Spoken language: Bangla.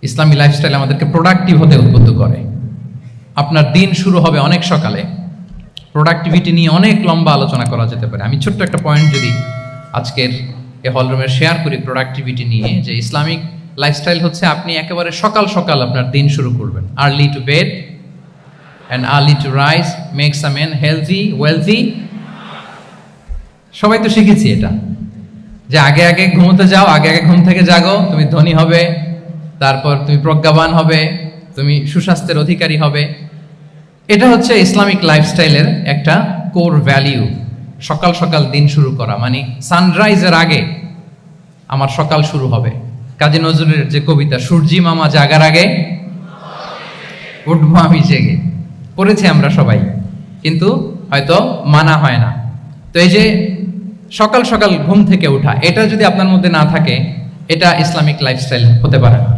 ইসলামী লাইফস্টাইল আমাদেরকে প্রোডাক্টিভ হতে উদ্বুদ্ধ করে। আপনার দিন শুরু হবে অনেক সকালে, প্রোডাক্টিভিটি নিয়ে অনেক লম্বা আলোচনা করা যেতে পারে। আমি ছোট্ট একটা পয়েন্ট যদি আজকের এ হলরুমে শেয়ার করি প্রোডাক্টিভিটি নিয়ে, যে ইসলামিক লাইফস্টাইল হচ্ছে আপনি একেবারে সকাল সকাল আপনার দিন শুরু করবেন। Early to bed and early to rise makes a man healthy wealthy. সবাই তো শিখেছি এটা, যে আগে আগে ঘুমোতে যাও, আগে আগে ঘুম থেকে জাগো, তুমি ধনী হবে, তারপর তুমি প্রজ্ঞাবান হবে, তুমি সুস্বাস্থ্যের অধিকারী হবে। এটা হচ্ছে ইসলামিক লাইফস্টাইলের একটা কোর ভ্যালিউ। সকাল সকাল দিন শুরু করা মানে সানরাইজের আগে আমার সকাল শুরু হবে। কাজী নজরুলের যে কবিতা, সূর্যি মামা জাগার আগে উঠবো আমি জেগে, পড়েছি আমরা সবাই, কিন্তু হয়তো মানা হয় না। তো এই যে সকাল সকাল ঘুম থেকে ওঠা, এটা যদি আপনার মধ্যে না থাকে, এটা ইসলামিক লাইফস্টাইল হতে পারে না।